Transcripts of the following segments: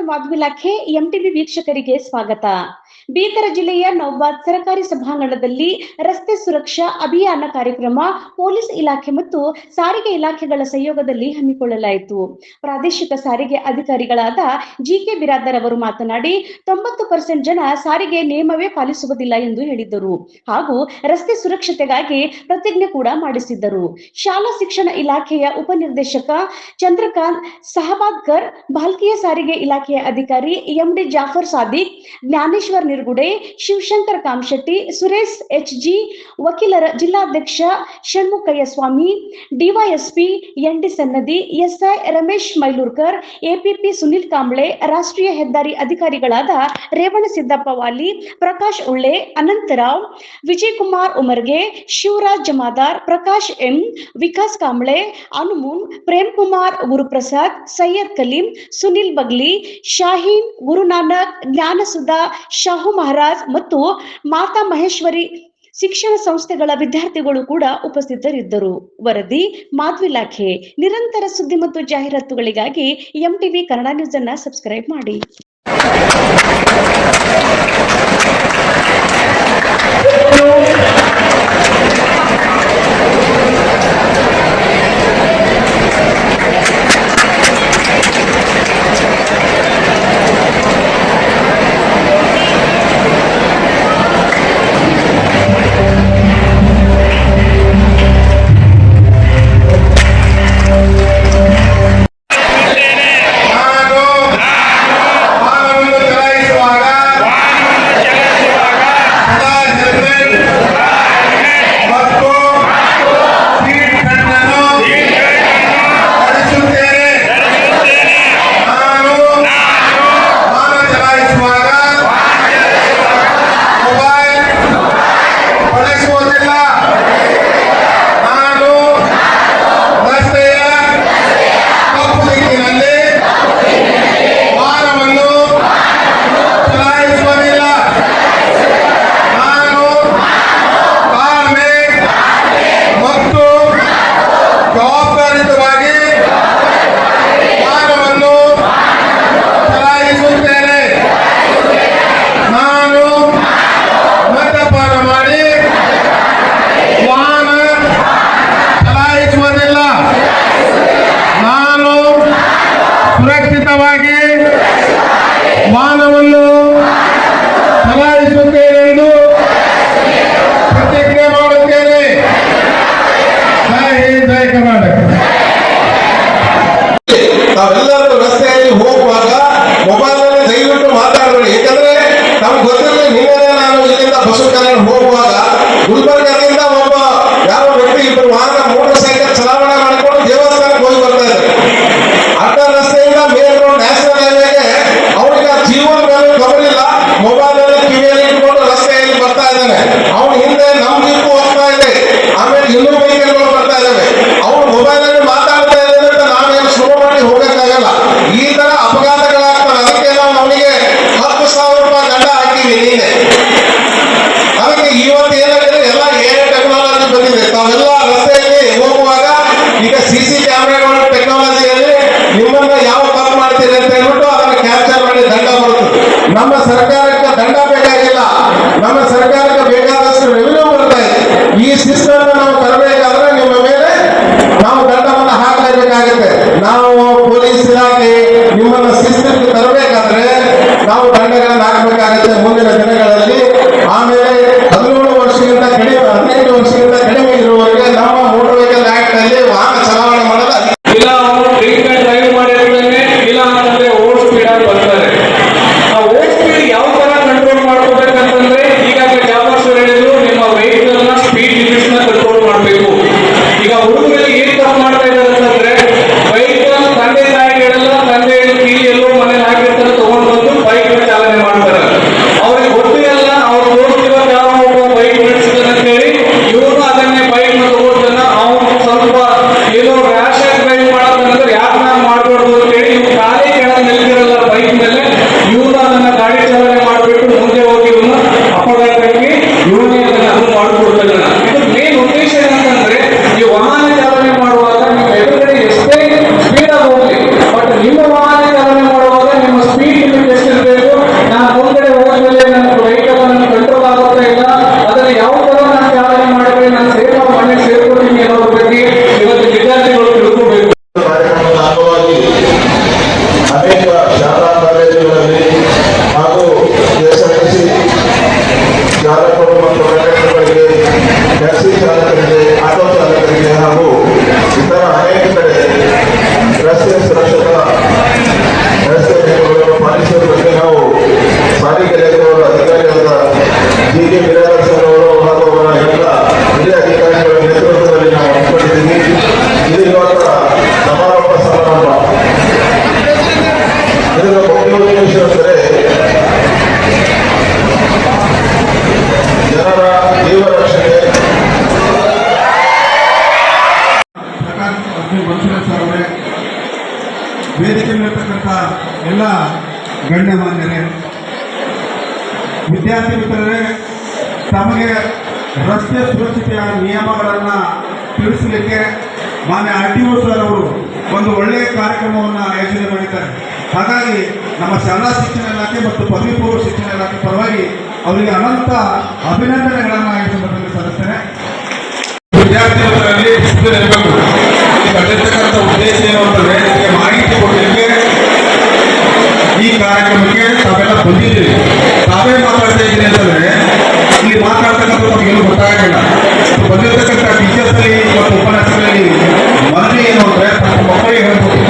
ಮಾಧವಿ ಇಲಾಖೆ ಎಂಟಿವಿ ವೀಕ್ಷಕರಿಗೆ ಸ್ವಾಗತ. ಬೀದರ ಜಿಲ್ಲೆಯ ನೌಬಾದ್ ಸರ್ಕಾರಿ ಸಭಾಂಗಣದಲ್ಲಿ ರಸ್ತೆ ಸುರಕ್ಷಾ ಅಭಿಯಾನ ಕಾರ್ಯಕ್ರಮ ಪೊಲೀಸ್ ಇಲಾಖೆ ಮತ್ತು ಸಾರಿಗೆ ಇಲಾಖೆಗಳ ಸಹಯೋಗದಲ್ಲಿ ಹಮ್ಮಿಕೊಳ್ಳಲಾಯಿತು. ಪ್ರಾದೇಶಿಕ ಸಾರಿಗೆ ಅಧಿಕಾರಿಗಳಾದ ಜಿಕೆ ಬಿರಾದರ್ ಅವರು ಮಾತನಾಡಿ 90% ಜನ ಸಾರಿಗೆ ನಿಯಮವೇ ಪಾಲಿಸುವುದಿಲ್ಲ ಎಂದು ಹೇಳಿದ್ದರು ಹಾಗೂ ರಸ್ತೆ ಸುರಕ್ಷತೆಗಾಗಿ ಪ್ರತಿಜ್ಞೆ ಕೂಡ ಮಾಡಿಸಿದ್ದರು. ಶಾಲಾ ಶಿಕ್ಷಣ ಇಲಾಖೆಯ ಉಪನಿರ್ದೇಶಕ ಚಂದ್ರಕಾಂತ್ ಸಹಬಾದ್ಕರ್, ಭಾಲ್ಕಿಯ ಸಾರಿಗೆ ಇಲಾಖೆಯ ಅಧಿಕಾರಿ ಎಂಡಿ ಜಾಫರ್ ಸಾದಿಕ್, ಜ್ಞಾನೇಶ್ವರ್ ನಿರ್ಗುಡೆ, ಶಿವಶಂಕರ್ ಕಾಮಶೆಟ್ಟಿ, ಸುರೇಶ್ ಎಚ್ಜಿ, ವಕೀಲರ ಜಿಲ್ಲಾಧ್ಯಕ್ಷ Shanmukhayya Swami, DYSP ND Sannadi, SI Ramesh Mailurkar, APP Sunil Kamble, ರಾಷ್ಟ್ರೀಯ ಹೆದ್ದಾರಿ ಅಧಿಕಾರಿಗಳಾದ ರೇವಣಸಿದ್ದಪ್ಪ ವಾಲಿ, ಪ್ರಕಾಶ್ ಉಳ್ಳೆ, ಅನಂತರಾವ್, ವಿಜಯಕುಮಾರ್ ಉಮರ್ಗೆ, ಶಿವರಾಜ್ ಜಮಾದಾರ್, ಪ್ರಕಾಶ್ ಎಂ, ವಿಕಾಸ್ ಕಾಂಬ್ಳೆ, ಅನುಮೂನ್, ಪ್ರೇಮ್ ಕುಮಾರ್ ಗುರುಪ್ರಸಾದ್, ಸೈಯದ್ ಕಲೀಂ, ಸುನಿಲ್ ಬಗ್ಲಿ, ಶಾಹೀನ್, ಗುರುನಾನಕ್, ಜ್ಞಾನಸುಧಾ, ಶಾಹು ಮಹಾರಾಜ್ ಮತ್ತು ಮಾತಾ ಮಹೇಶ್ವರಿ ಶಿಕ್ಷಣ ಸಂಸ್ಥೆಗಳ ವಿದ್ಯಾರ್ಥಿಗಳು ಕೂಡ ಉಪಸ್ಥಿತರಿದ್ದರು. ವರದಿ ಮಾಧವಿ ಇಲಾಖೆ. ನಿರಂತರ ಸುದ್ದಿ ಮತ್ತು ಜಾಹೀರಾತುಗಳಿಗಾಗಿ ಎಂಟಿವಿ ಕನ್ನಡ ನ್ಯೂಸ್ ಅನ್ನು ಸಬ್ಸ್ಕ್ರೈಬ್ ಮಾಡಿ. ಸುರಕ್ಷಿತವಾಗಿ ವಾಹನವನ್ನು ಚಲಾಯಿಸುತ್ತೇನೆ ಎಂದು ಪ್ರತಿಜ್ಞೆ ಮಾಡುತ್ತೇನೆ. ಜೈ ಹಿಂದ್, ಜೈ ಕರ್ನಾಟಕ. ನಾವೆಲ್ಲರೂ ರಸ್ತೆಯಲ್ಲಿ ಹೋಗುವಾಗ ಮೊಬೈಲ್ ನಲ್ಲಿ ದಯವಿಟ್ಟು ಮಾತಾಡಬೇಡಿ. ಯಾಕಂದ್ರೆ ನಮ್ಗೆ ಗೊತ್ತಿರಲಿ, ನಿನ್ನೆ ನಾನು ಇಲ್ಲಿಂದ ಬಸ್ಸು ಕಲ್ಯಾಣ ಹೋಗುವಾಗ ಗುಲ್ಬರ್ಗದಿಂದ ಒಬ್ಬ ಯಾವ ವ್ಯಕ್ತಿ ಇಬ್ಬರು ವಾಹನ ಮೋಟರ್ ಸೈಕಲ್ ಚಲಾವಣೆ ಮಾಡಿಕೊಂಡು ದೇವಸ್ಥಾನಕ್ಕೆ ಹೋಗಿ ಬರ್ತಾ ಇದ್ದಾರೆ. ಅಡ್ಡ ರಸ್ತೆಯಿಂದ ಮೇನ್ ರೋಡ್ ನ್ಯಾಷನಲ್ ಹೈವೇಗೆ ಅವನಿಗೆ ಜೀವನ ಮೇಲೆ ಗಮನಿಲ್ಲ, ಮೊಬೈಲ್ ಅಲ್ಲಿ ಕಿವಿಯಲ್ಲಿ ಇಟ್ಕೊಂಡು ರಸ್ತೆಯಲ್ಲಿ ಬರ್ತಾ ಇದ್ದಾನೆ. ಅವನ ಹಿಂದೆ ನಮ್ ಜೀಪು ಹೋಗ್ತಾ ಇದೆ, ಆಮೇಲೆ ಇನ್ನೂ ವೆಹಿಕಲ್ಗಳು ಬರ್ತಾ ಇದ್ದಾವೆ. ಅವನು ಮೊಬೈಲ್ ಅಲ್ಲಿ ಮಾತಾಡ್ತಾ ಇದ್ದಾನೆ ಅಂತ ನಾವೇನು ಸ್ಲೋ ಮಾಡಿ ಹೋಗಕ್ಕಾಗಲ್ಲ. ಈ ತರ ಅಪಘಾತಗಳಾಗ್ತವೆ. ಅದಕ್ಕೆ ನಾವು ಅವನಿಗೆ 10,000 ರೂಪಾಯಿ ದಂಡ ಹಾಕಿವಿ ನೀನೆ. ಅದಕ್ಕೆ ಇವತ್ತು ಏನಾಗಿದೆ, ಎಲ್ಲ ಟೆಕ್ನಾಲಜಿ ಬಂದಿದೆ. ತಾವೆಲ್ಲ ರಸ್ತೆಯಲ್ಲಿ ಹೋಗುವಾಗ ಈಗ ಸಿಸಿ ಕ್ಯಾಮೆರಾಗಳ ಟೆಕ್ನಾಲಜಿಯಲ್ಲಿ ನಿಮ್ಮನ್ನ ಯಾವ ತಪ್ಪು ಮಾಡ್ತೀರಿ ಅಂತ ಹೇಳ್ಬಿಟ್ಟು ಅದನ್ನು ಕ್ಯಾಪ್ಚರ್ ಮಾಡಿ ದಂಡ ಬರುತ್ತೆ. ನಮ್ಮ ಸರ್ಕಾರಕ್ಕೆ ದಂಡ ಬೇಕಾಗಿಲ್ಲ, ನಮ್ಮ ಸರ್ಕಾರಕ್ಕೆ ಬೇಕಾದಷ್ಟು ರೆವಿನ್ಯೂ ಬರ್ತಾ ಇದೆ. ಈ ಸಿಸ್ಟಮ್ ನಾವು ತರಬೇಕಾದ್ರೆ ನಿಮ್ಮ ಮೇಲೆ ನಾವು ದಂಡವನ್ನು ಹಾಕಲೇಬೇಕಾಗುತ್ತೆ. ನಾವು ಪೊಲೀಸ್ ಇಲಾಖೆ ನಿಮ್ಮನ್ನ ಶಿಸ್ತಿಗೆ ತರಬೇಕಾದ್ರೆ ನಾವು ದಂಡಗಳನ್ನು ಹಾಕಬೇಕಾಗುತ್ತೆ ಮುಂದಿನ ದಿನಗಳಲ್ಲಿ. ಆಮೇಲೆ 17 ವರ್ಷಕ್ಕಿಂತ ಕಡಿಮೆ, 18 ವರ್ಷಕ್ಕಿಂತ ಕಡಿಮೆ ಇರುವವರಿಗೆ ನಮ್ಮ ಮೋಟರ್ ವೆಹಿಕಲ್ ಆಕ್ಟ್ ಅಲ್ಲಿ ವಾಹನ ಚಲಾವಣೆ ಮಾಡೋದು ಇಲ್ಲ. ಅವರು ಡ್ರಿಂಕ್ ಅಂಡ್ ಡ್ರೈವ್ ಮಾಡಿರ್ತಾನೆ, ಇಲ್ಲ ಅಂತಂದ್ರೆ ಓವರ್ ಸ್ಪೀಡ್ ಆಗಿ ಬರ್ತಾರೆ. ಆ ಓವರ್ ಸ್ಪೀಡ್ ಯಾವ ತರ ಕಂಟ್ರೋಲ್ ಮಾಡ್ಕೋಬೇಕಂತಂದ್ರೆ, ಈಗಾಗಲೇ ಜಾಬರ್ಸರ್ ಹೇಳಿದ್ರು, ನಿಮ್ಮ ವೆಹಿಕಲ್ ನ ಸ್ಪೀಡ್ ಲಿಮಿಟ್ಸ್ ನ ಕಂಟ್ರೋಲ್ ಮಾಡಬೇಕು. ಈಗ ಹುಡುಗರಲ್ಲಿ ಏನ್ ತಪ್ಪು ಮಾಡ್ತಾ ಇದ್ದಾರೆ ಅಂತಂದ್ರೆ, ವೆಹಿಕಲ್ ತಂದೆ ತಾಯಿಗಳೆಲ್ಲ ತಂದೆ ಕೀಲಿ ಎಲ್ಲೋ ಮನೇಲಿ ಹಾಕಿರ್ತಾರೆ, ತಗೊಂಡು ಬಂದು ಬೈಕ್ ಚಾಲನೆ ಮಾಡ್ತಾರೆ. ಅವ್ರಿಗೆ ಗೊತ್ತಿಲ್ಲ ಎಲ್ಲ ಗಣ್ಯಮಾನ್ಯರೇ, ವಿದ್ಯಾರ್ಥಿ ಮಿತ್ರರೇ, ತಮಗೆ ರಸ್ತೆ ಸುರಕ್ಷತೆಯ ನಿಯಮಗಳನ್ನು ತಿಳಿಸಲಿಕ್ಕೆ ಮಾನ್ಯ RTO ಸರ್ ಅವರು ಒಂದು ಒಳ್ಳೆಯ ಕಾರ್ಯಕ್ರಮವನ್ನು ಆಯೋಜನೆ ಮಾಡಿದ್ದಾರೆ. ಹಾಗಾಗಿ ನಮ್ಮ ಶಾಲಾ ಶಿಕ್ಷಣ ಇಲಾಖೆ ಮತ್ತು ಪದವಿ ಪೂರ್ವ ಶಿಕ್ಷಣ ಇಲಾಖೆ ಪರವಾಗಿ ಅವರಿಗೆ ಅನಂತ ಅಭಿನಂದನೆಗಳನ್ನು ಈ ಸಂದರ್ಭದಲ್ಲಿ ಸಲ್ಲಿಸ್ತೇನೆ. ವಿದ್ಯಾರ್ಥಿಗಳಲ್ಲಿ ಇರಬೇಕು. ಕಟ್ಟಿರ್ತಕ್ಕಂಥ ಉದ್ದೇಶ ಏನು ಅಂತಂದ್ರೆ ನಿಮಗೆ ಮಾಹಿತಿ ಕೊಡಲಿಕ್ಕೆ ಈ ಕಾರ್ಯಕ್ರಮಕ್ಕೆ ತಾವೆಲ್ಲ ಬಂದಿದ್ದೀರಿ. ತಾವೇ ಮಾತಾಡ್ತಾ ಇದ್ದೀನಿ ಅಂತಂದ್ರೆ ಇಲ್ಲಿ ಮಾತಾಡ್ತಕ್ಕಂಥ ನಮಗೇನು ಗೊತ್ತಾಗಲ್ಲ. ಬಂದಿರತಕ್ಕಂಥ ಟೀಚರ್ಸ್ ಅಲ್ಲಿ ಮತ್ತು ಉಪನ್ಯಾಸಗಳಲ್ಲಿ ಮನವಿ ಏನು ಅಂದ್ರೆ ತಮ್ಮ ಮಕ್ಕಳಿಗೆ ಹೇಳ್ಬೋದು.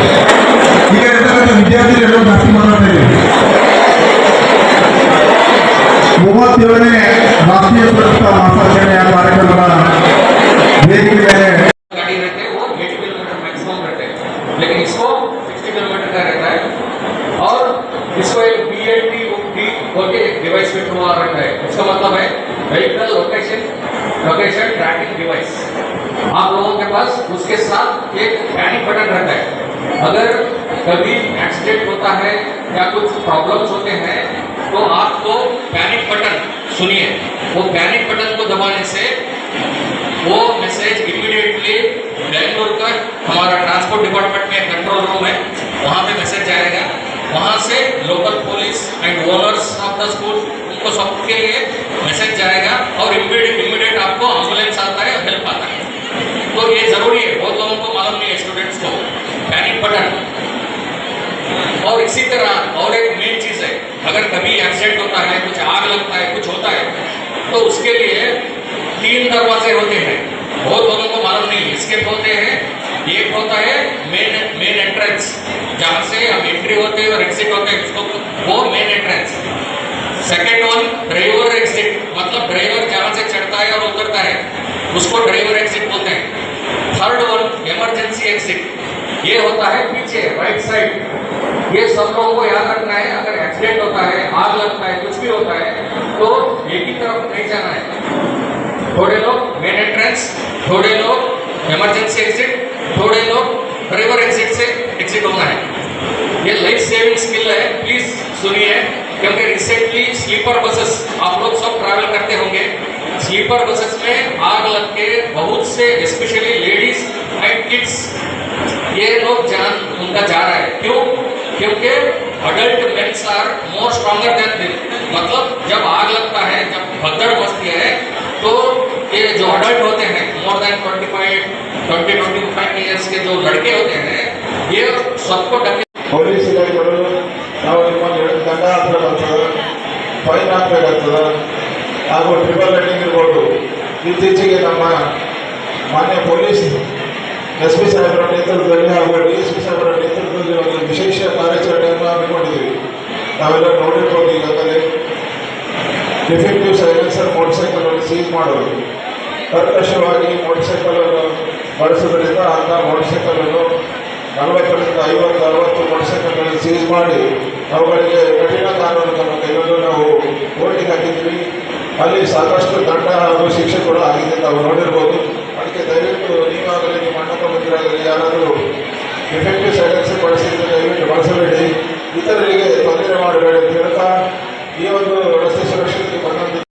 ಈಗ ಇರ್ತಕ್ಕಂಥ ವಿದ್ಯಾರ್ಥಿಗಳು ಜಾಸ್ತಿ ಮಾತಾಡ್ತಾ ಇದ್ದೀವಿ. 37ನೇ ರಾಷ್ಟ್ರೀಯ ಸುರಕ್ಷತಾ ಮಾಸಾಚರಣೆಯ ಕಾರ್ಯಕ್ರಮದ ವೇದಿಕೆ ಮೇಲೆ गाड़ी रहते हैं वो 80 किलोमीटर मैक्सिमम रहते हैं, लेकिन इसको 60 किलोमीटर का रहता है और इसको एक BLT बोल के एक डिवाइस फिट हुआ रहता है. इसका मतलब है व्हीकल लोकेशन ट्रैकिंग डिवाइस. आप लोगों के पास उसके साथ एक पैनिक बटन रहता है. अगर कभी एक्सीडेंट होता है या कुछ प्रॉब्लम्स होते हैं तो आपको पैनिक बटन सुनिए, वो पैनिक बटन को दबाने से वो मैसेज इमीडिएटली बेंगलुरु का हमारा ट्रांसपोर्ट डिपार्टमेंट में कंट्रोल रूम है, वहाँ पे मैसेज जाएगा. वहाँ से local police and owners of the school उनको सबके लिए मैसेज जाएगा और इमीडिएट आपको एम्बुलेंस आता है, हेल्प आता है. तो ये जरूरी है, बहुत लोगों को मालूम नहीं है, स्टूडेंट्स को. Panic button. और इसी तरह और एक मेन चीज़ है, अगर कभी एक्सीडेंट होता है, कुछ आग लगता है, कुछ होता है, तो उसके लिए 3 दरवाजे होते हैं. बहुत लोगों को मालूम नहीं है. इसके होते हैं, एक होता है मेन एंट्रेंस, जहाँ से हम एंट्री होते हैं और एग्जिट होते हैं, उसको वो main entrance. Second one driver exit, मतलब ड्राइवर जहाँ से चढ़ता है और उतरता है उसको ड्राइवर एग्जिट बोलते हैं. थर्ड वन इमरजेंसी एग्जिट, ये होता है पीछे राइट साइड. ये सब लोगों को याद रखना है. अगर एक्सीडेंट होता है, आग लगता है, कुछ भी होता है तो एक ही तरफ नहीं जाना है. थोड़े लोग मेन एंट्रेंस, थोड़े लोग इमरजेंसी एग्जिट, थोड़े लोग ड्राइवर एग्जिट से एग्जिट होना है. ये लाइफ सेविंग स्किल है, प्लीज सुनिए. क्योंकि रिसेंटली स्लीपर बसेस आप लोग सब ट्रैवल करते होंगे. स्लीपर बसेस में आग लग के बहुत से स्पेशली लेडीज एंड किड्स ये लोग जान उनका जा रहा है. क्यों? क्योंकि adult mens are more stronger than them. मतलब जब आग लगता है, जब भगदड़ मचती है, तो ये जो अडल्ट होते हैं मोर देन 20-25 ईयर्स के जो लड़के होते हैं, ये सबको ಪೊಲೀಸ್ ಇಲಾಖೆಗಳು ನಾವು ನಿಮ್ಮನ್ನು ಹಿಡಿದು ದಂಡ ಹಾಕಬೇಕಾಗ್ತದೆ, ಫೈನ್ ಹಾಕಬೇಕಾಗ್ತದೆ, ಹಾಗೂ ಟ್ರಿಬಲ್ ರೈಟಿಂಗ್ ಇರ್ಬೋದು. ಇತ್ತೀಚೆಗೆ ನಮ್ಮ ಮಾನ್ಯ ಪೊಲೀಸ್ SP ಸಾಹೇಬರ ನೇತೃತ್ವದಲ್ಲಿ ಹಾಗೂ DSP ಸಾಹೇಬರ ನೇತೃತ್ವದಲ್ಲಿ ಒಂದು ವಿಶೇಷ ಕಾರ್ಯಾಚರಣೆಯನ್ನು ಹಮ್ಮಿಕೊಂಡಿದ್ದೀವಿ. ನಾವೆಲ್ಲ ನೋಡಿರ್ಬೋದು. ಈಗಾಗಲೇ ಡಿಫೆಕ್ಟಿವ್ ಸೈಲೆನ್ಸರ್ ಮೋಟರ್ಸೈಕಲನ್ನು ಸೀಸ್ ಮಾಡೋದು, ಕರ್ಕಶವಾಗಿ ಮೋಟರ್ಸೈಕಲನ್ನು ಬಳಸೋದ್ರಿಂದ ಅಂಥ ಮೋಟರ್ಸೈಕಲನ್ನು 40ರಿಂದ 50-60 ಮೋಟರ್ಸೈಕಲ್ಗಳನ್ನು ಸೀಸ್ ಮಾಡಿ ಅವುಗಳಿಗೆ ಕಠಿಣ ಕಾನೂನುಗಳನ್ನು ಕೈಗೊಂಡು ನಾವು ಕೋರ್ಟಿಗೆ ಹಾಕಿದ್ದೀವಿ. ಅಲ್ಲಿ ಸಾಕಷ್ಟು ದಂಡ ಹಾಗೂ ಶಿಕ್ಷೆ ಕೂಡ ಆಗಿದೆ, ತಾವು ನೋಡಿರ್ಬೋದು. ಅದಕ್ಕೆ ದಯವಿಟ್ಟು ನೀವಾಗಲಿ, ನಿಮ್ಮ ಅಣ್ಣ ತಮ್ಮಂದಿರಾಗಲಿ ಯಾರಾದರೂ ಡಿಫೆಕ್ಟಿವ್ ಸೈಲೆನ್ಸರ್ ಬಳಸಿದರೆ ದಯವಿಟ್ಟು ಬಳಸಬೇಡಿ, ಇತರರಿಗೆ ತೊಂದರೆ ಮಾಡಬೇಡಿ ಅಂತ ಹೇಳ್ತಾ ಈ ಒಂದು